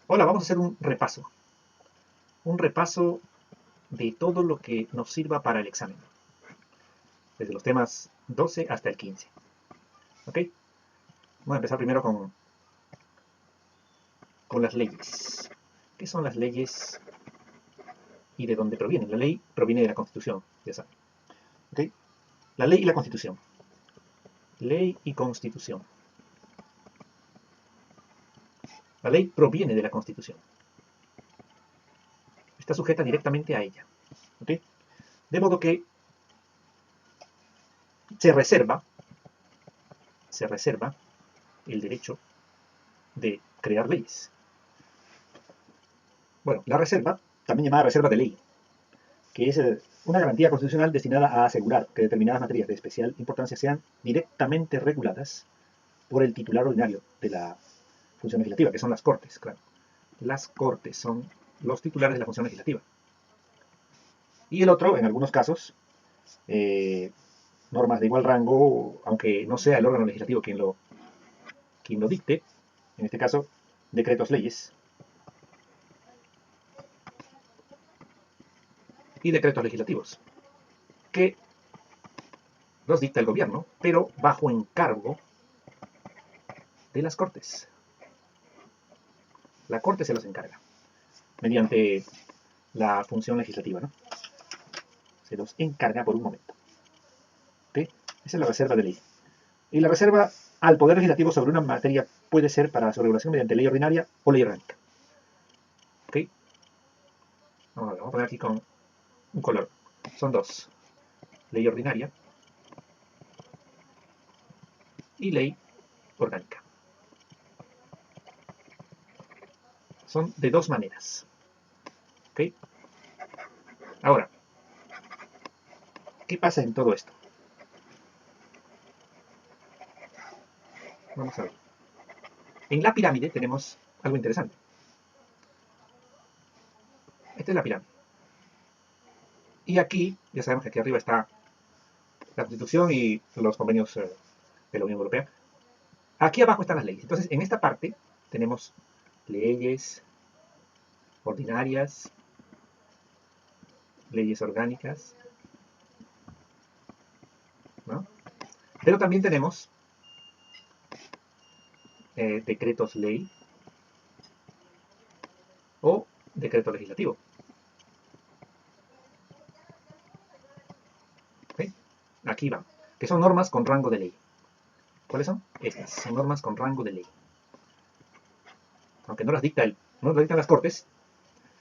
Hola, vamos a hacer un repaso. Un repaso de todo lo que nos sirva para el examen. Desde los temas 12 hasta el 15. ¿Ok? Vamos a empezar primero con las leyes. ¿Qué son las leyes y de dónde provienen? La ley proviene de la Constitución, ya saben. ¿Ok? La ley y la Constitución. Ley y Constitución. La ley proviene de la Constitución. Está sujeta directamente a ella. ¿Ok? De modo que se reserva el derecho de crear leyes. Bueno, la reserva, también llamada reserva de ley, que es una garantía constitucional destinada a asegurar que determinadas materias de especial importancia sean directamente reguladas por el titular ordinario de la función legislativa, que son las Cortes, claro. Las Cortes son los titulares de la función legislativa. Y el otro, en algunos casos, eh, normas de igual rango, aunque no sea el órgano legislativo quien lo dicte, en este caso, decretos leyes y decretos legislativos, que los dicta el gobierno, pero bajo encargo de las Cortes. La Corte se los encarga, mediante la función legislativa, ¿no? Se los encarga por un momento. ¿Ok? Esa es la reserva de ley. Y la reserva al Poder Legislativo sobre una materia puede ser para su regulación mediante ley ordinaria o ley orgánica. ¿Ok? Vamos a poner aquí con un color. Son dos. Ley ordinaria y ley orgánica. Son de dos maneras. ¿Ok? Ahora, ¿qué pasa en todo esto? Vamos a ver. En la pirámide tenemos algo interesante. Esta es la pirámide. Y aquí, ya sabemos que aquí arriba está la Constitución y los convenios de la Unión Europea. Aquí abajo están las leyes. Entonces, en esta parte tenemos leyes ordinarias, leyes orgánicas, ¿no? Pero también tenemos decretos ley o decreto legislativo. ¿Okay? Aquí van, que son normas con rango de ley. ¿Cuáles son? Estas son normas con rango de ley. Aunque no las dictan las Cortes,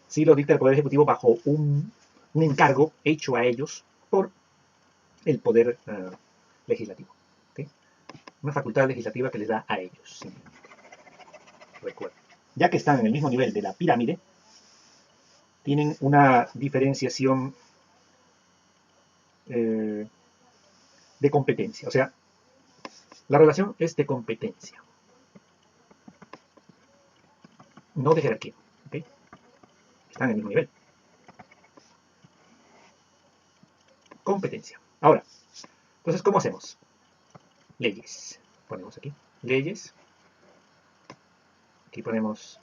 sí lo dicta el Poder Ejecutivo bajo un encargo hecho a ellos por el Poder Legislativo. ¿Okay? Una facultad legislativa que les da a ellos. Simplemente. Recuerden. Ya que están en el mismo nivel de la pirámide, tienen una diferenciación de competencia. O sea, la relación es de competencia, no de jerarquía. ¿Okay? Están en el mismo nivel. Competencia. Ahora, entonces, ¿cómo hacemos? Leyes. Ponemos aquí. Leyes. Aquí ponemos,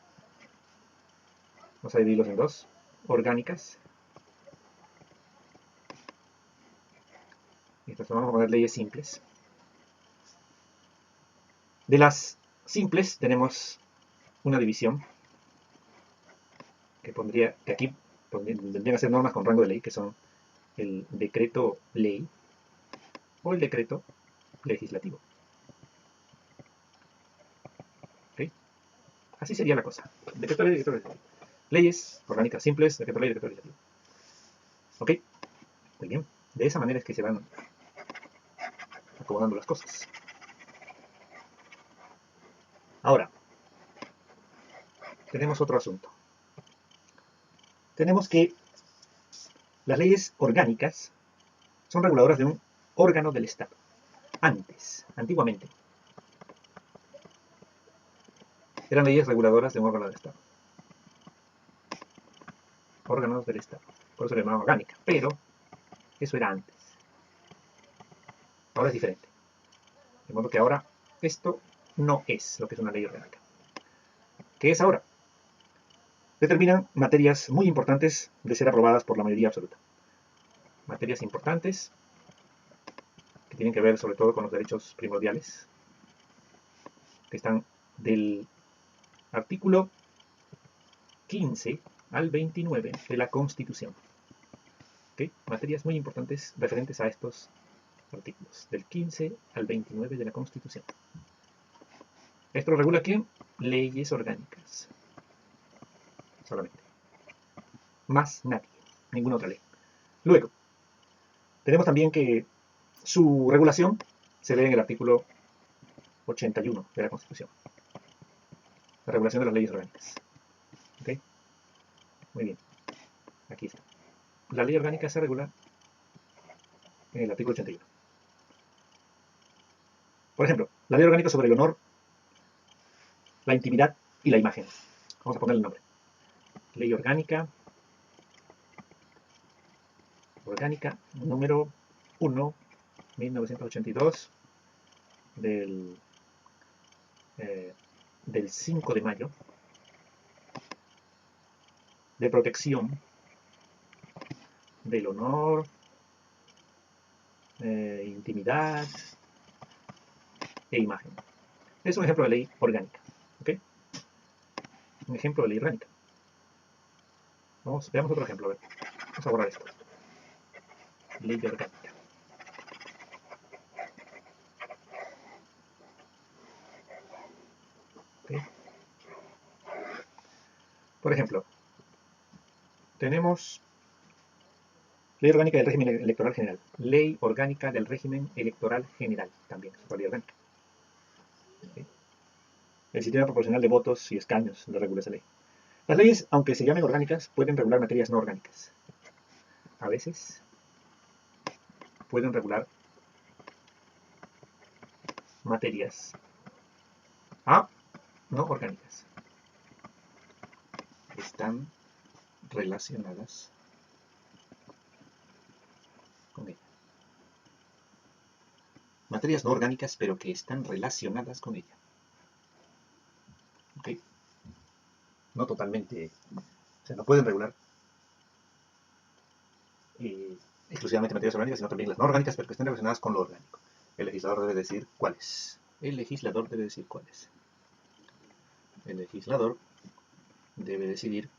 vamos a dividirlos en dos. Orgánicas. Y entonces vamos a poner leyes simples. De las simples tenemos una división que aquí tendrían que ser normas con rango de ley, que son el decreto ley o el decreto legislativo. ¿Okay? Así sería la cosa. Decreto ley, decreto legislativo. Leyes orgánicas simples, decreto ley, decreto legislativo. ¿Ok? Muy bien. De esa manera es que se van acomodando las cosas. Ahora, tenemos otro asunto. Tenemos que las leyes orgánicas son reguladoras de un órgano del Estado. Antiguamente, eran leyes reguladoras de un órgano del Estado. Órganos del Estado. Por eso se llamaba orgánica. Pero eso era antes. Ahora es diferente. De modo que ahora esto no es lo que es una ley orgánica. ¿Qué es ahora? determinan materias muy importantes de ser aprobadas por la mayoría absoluta. Materias importantes que tienen que ver sobre todo con los derechos primordiales, que están del artículo 15 al 29 de la Constitución. ¿Okay? Materias muy importantes referentes a estos artículos, del 15 al 29 de la Constitución. Esto lo regula ¿quién? Leyes orgánicas. Solamente. Más nadie. Ninguna otra ley. Luego, tenemos también que su regulación se ve en el artículo 81 de la Constitución. La regulación de las leyes orgánicas. ¿Ok? Muy bien. Aquí está. La ley orgánica se regula en el artículo 81. Por ejemplo, la ley orgánica sobre el honor, la intimidad y la imagen. Vamos a ponerle el nombre. Ley orgánica número 1, 1982, del 5 de mayo, de protección del honor, intimidad e imagen. Es un ejemplo de ley orgánica. ¿Okay? Un ejemplo de ley orgánica. Veamos otro ejemplo. A ver. Vamos a borrar esto. Ley orgánica. ¿Okay? Por ejemplo, tenemos ley orgánica del régimen electoral general. Ley orgánica del régimen electoral general. También es una ley orgánica. ¿Okay? El sistema proporcional de votos y escaños lo regula esa ley. Las leyes, aunque se llamen orgánicas, pueden regular materias no orgánicas. A veces pueden regular materias no orgánicas. Están relacionadas con ella. Materias no orgánicas, pero que están relacionadas con ella. ¿Ok? No totalmente. O sea, no pueden regular exclusivamente materias orgánicas, sino también las no orgánicas, pero que estén relacionadas con lo orgánico. El legislador debe decir cuáles. El legislador debe decir cuáles. El legislador debe decidir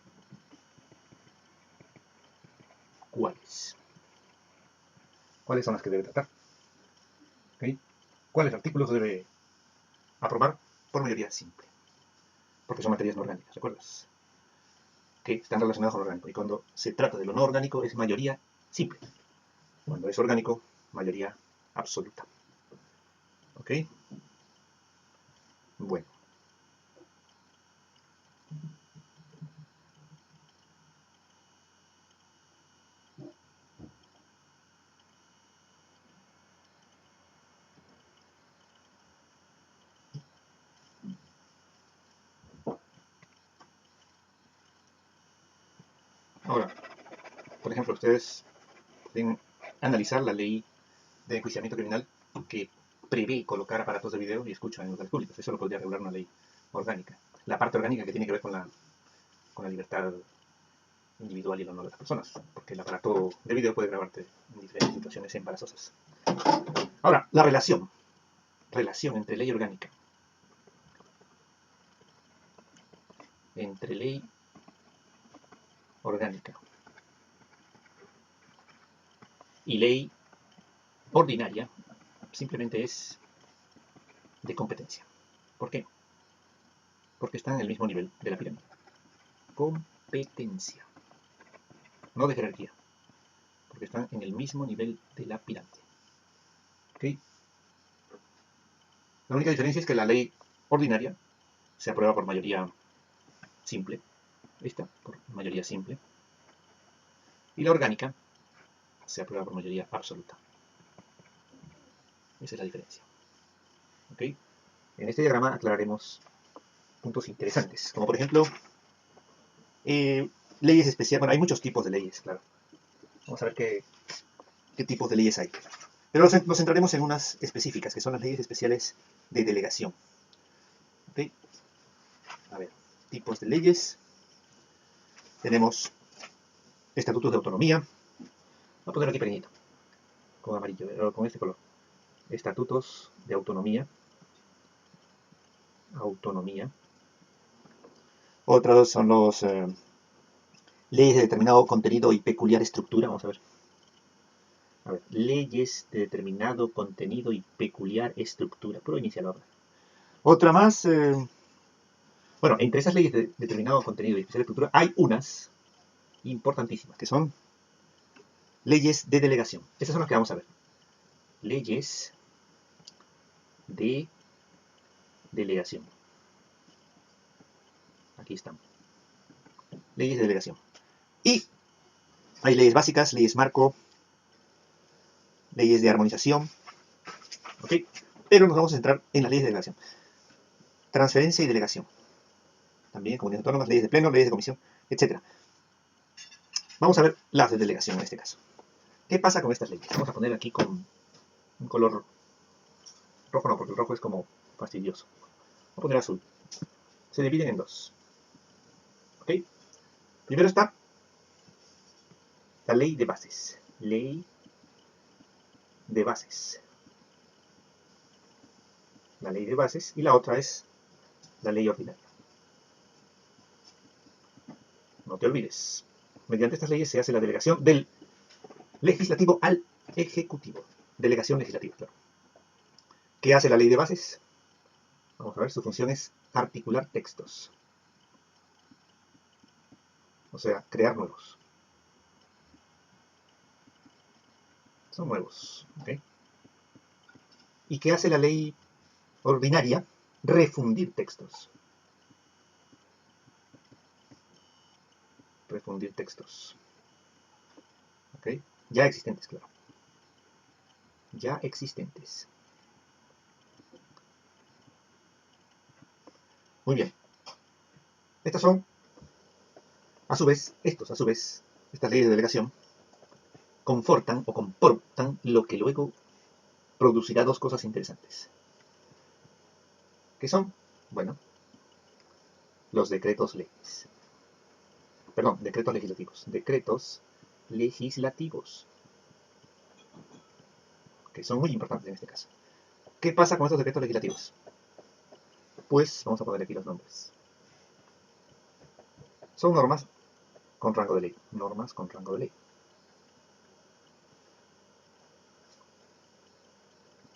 cuáles. ¿Cuáles son las que debe tratar? ¿Okay? ¿Cuáles artículos debe aprobar por mayoría simple? Porque son materias no orgánicas, ¿recuerdas? Que están relacionadas con lo orgánico. Y cuando se trata de lo no orgánico es mayoría simple. Cuando es orgánico, mayoría absoluta. ¿Ok? Bueno. Ahora, por ejemplo, ustedes pueden analizar la ley de enjuiciamiento criminal que prevé colocar aparatos de video y escucha en lugares públicos. Eso lo podría regular una ley orgánica. La parte orgánica que tiene que ver con la libertad individual y el honor de las personas, porque el aparato de video puede grabarte en diferentes situaciones embarazosas. Ahora, la relación entre ley orgánica, y ley ordinaria simplemente es de competencia. ¿Por qué? Porque están en el mismo nivel de la pirámide. Competencia, no de jerarquía, porque están en el mismo nivel de la pirámide. ¿Okay? La única diferencia es que la ley ordinaria se aprueba por mayoría simple, por mayoría simple, y la orgánica se aprueba por mayoría absoluta. Esa es la diferencia. ¿Okay? En este diagrama aclararemos puntos interesantes, como por ejemplo leyes especiales. Bueno, hay muchos tipos de leyes, claro. Vamos a ver qué tipos de leyes hay. Pero nos centraremos en unas específicas, que son las leyes especiales de delegación. ¿Okay? A ver, tipos de leyes tenemos estatutos de autonomía. Voy a poner aquí pequeñito, con amarillo, con este color. Estatutos de autonomía. Otros son los leyes de determinado contenido y peculiar estructura. Vamos a ver. Leyes de determinado contenido y peculiar estructura. Puro inicial ahora. Otra más. Bueno, entre esas leyes de determinado contenido y especial estructura hay unas importantísimas, que son leyes de delegación. Estas son las que vamos a ver. Leyes de delegación. Aquí están. Leyes de delegación. Y hay leyes básicas, leyes marco, leyes de armonización. ¿Ok? Pero nos vamos a centrar en las leyes de delegación. Transferencia y delegación. También comunidades autónomas, leyes de pleno, leyes de comisión, etc. Vamos a ver las de delegación en este caso. ¿Qué pasa con estas leyes? Vamos a poner aquí con un color rojo, no, porque el rojo es como fastidioso. Voy a poner azul. Se dividen en dos. ¿Ok? Primero está la ley de bases. Ley de bases. La ley de bases. Y la otra es la ley ordinaria. No te olvides. Mediante estas leyes se hace la delegación del legislativo al ejecutivo. Delegación legislativa, claro. ¿Qué hace la ley de bases? Vamos a ver, su función es articular textos. O sea, crear nuevos. Son nuevos. ¿Okay? ¿Y qué hace la ley ordinaria? Refundir textos. Refundir textos. ¿Ok? Ya existentes, claro. Ya existentes. Muy bien. Estas son, a su vez, estas leyes de delegación, confortan o comportan lo que luego producirá dos cosas interesantes. ¿Qué son? Bueno, los decretos leyes. Perdón, decretos legislativos. Decretos legislativos. Que son muy importantes en este caso. ¿Qué pasa con estos decretos legislativos? Pues vamos a poner aquí los nombres. Son normas con rango de ley. Normas con rango de ley.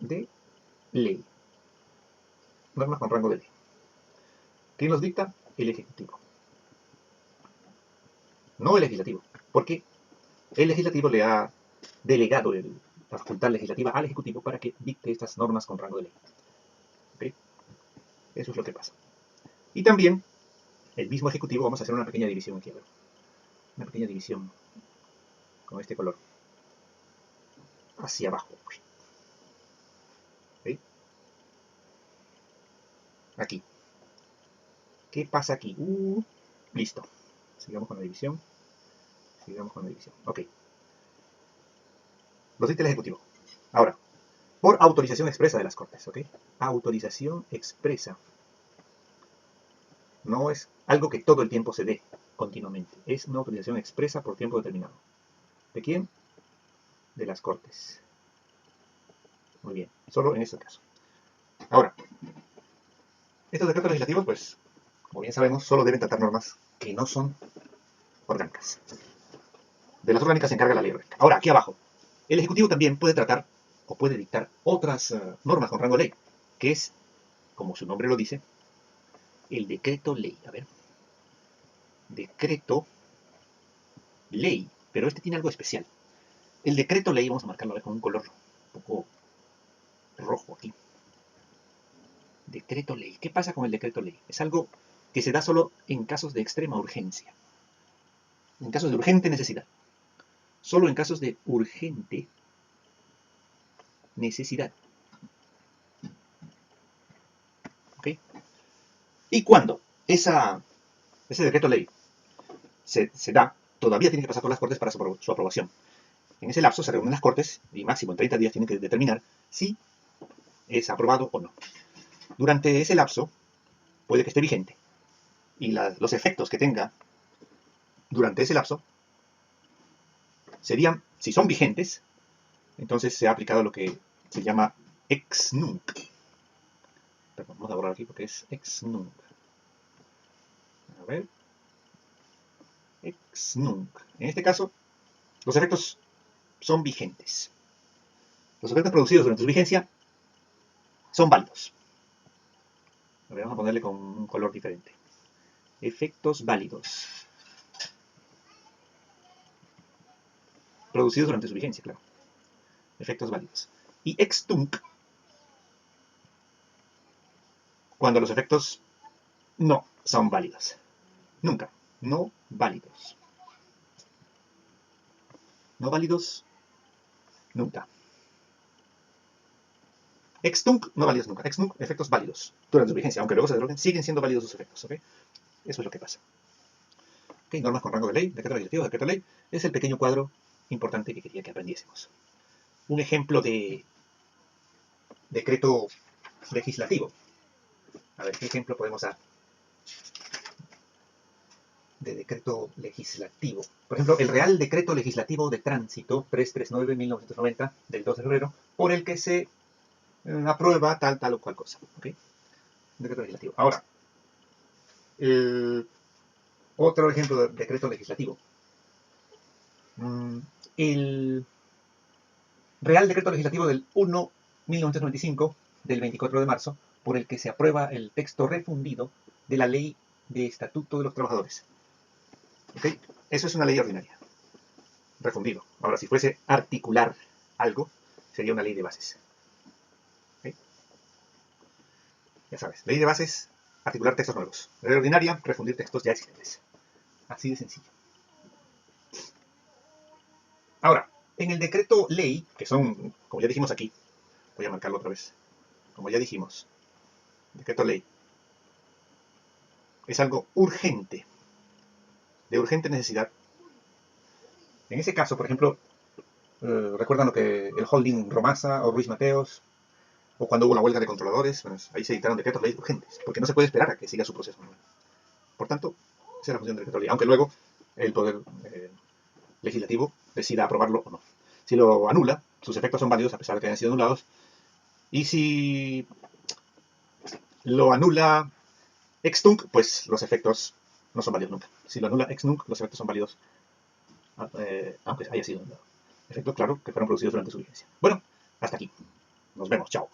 De ley. Normas con rango de ley. ¿Quién los dicta? El Ejecutivo. No el Legislativo. Porque el Legislativo le ha delegado la facultad legislativa al Ejecutivo para que dicte estas normas con rango de ley. ¿Okay? Eso es lo que pasa. Y también, el mismo Ejecutivo, vamos a hacer una pequeña división aquí, a ver. Una pequeña división con este color. Hacia abajo. ¿Okay? Aquí. ¿Qué pasa aquí? Listo. Sigamos con la división. Ok. Los dicta el Ejecutivo. Ahora, por autorización expresa de las Cortes. ¿Ok? Autorización expresa. No es algo que todo el tiempo se dé continuamente. Es una autorización expresa por tiempo determinado. ¿De quién? De las Cortes. Muy bien. Solo en este caso. Ahora, estos decretos legislativos, pues, como bien sabemos, solo deben tratar normas que no son orgánicas. De las orgánicas se encarga la ley orgánica. Ahora, aquí abajo, el Ejecutivo también puede tratar o puede dictar otras normas con rango de ley, que es, como su nombre lo dice, el decreto ley. A ver. Decreto ley. Pero este tiene algo especial. El decreto ley, vamos a marcarlo con un color un poco rojo aquí. Decreto ley. ¿Qué pasa con el decreto ley? Es algo que se da solo en casos de extrema urgencia. En casos de urgente necesidad. Solo en casos de urgente necesidad. ¿Ok? Y cuando ese decreto ley se da, todavía tiene que pasar por las Cortes para su aprobación. En ese lapso se reúnen las Cortes y máximo en 30 días tienen que determinar si es aprobado o no. Durante ese lapso puede que esté vigente y los efectos que tenga durante ese lapso serían, si son vigentes, entonces se ha aplicado lo que se llama ex nunc. Perdón, vamos a borrar aquí porque es ex nunc. A ver. Ex nunc. En este caso, los efectos son vigentes. Los efectos producidos durante su vigencia son válidos. A ver, vamos a ponerle con un color diferente. Efectos válidos. Producidos durante su vigencia, claro. Efectos válidos. Y ex tunc, cuando los efectos no son válidos. Nunca. No válidos. No válidos nunca. Ex tunc, no válidos nunca. Ex nunc, efectos válidos durante su vigencia. Aunque luego se deroguen, siguen siendo válidos sus efectos. ¿Ok? Eso es lo que pasa. ¿Ok? Normas con rango de ley, decreto legislativo, decreto ley. Es el pequeño cuadro importante que quería que aprendiésemos. Un ejemplo de decreto legislativo. A ver, ¿qué ejemplo podemos dar de decreto legislativo? Por ejemplo, el Real Decreto Legislativo de Tránsito 339-1990 del 2 de febrero, por el que se aprueba tal o cual cosa. ¿Ok? Decreto legislativo. Ahora, otro ejemplo de decreto legislativo. El Real Decreto Legislativo del 1-1995 del 24 de marzo, por el que se aprueba el texto refundido de la Ley de Estatuto de los Trabajadores. ¿Okay? Eso es una ley ordinaria. Refundido. Ahora, si fuese articular algo, sería una ley de bases. ¿Okay? Ya sabes, ley de bases, articular textos nuevos. Ley ordinaria, refundir textos ya existentes. Así de sencillo. Ahora, en el decreto ley, que son, como ya dijimos aquí, voy a marcarlo otra vez, como ya dijimos, decreto ley, es algo urgente, de urgente necesidad. En ese caso, por ejemplo, recuerdan lo que el holding Romasa o Ruiz Mateos, o cuando hubo la huelga de controladores, bueno, ahí se dictaron decretos leyes urgentes, porque no se puede esperar a que siga su proceso normal. Por tanto, esa es la función del decreto ley, aunque luego el poder legislativo decida aprobarlo o no. Si lo anula, sus efectos son válidos a pesar de que hayan sido anulados, y si lo anula ex tunc, pues los efectos no son válidos nunca. Si lo anula ex nunc, los efectos son válidos aunque haya sido anulado. Efectos, claro, que fueron producidos durante su vigencia. Bueno, hasta aquí. Nos vemos. Chao.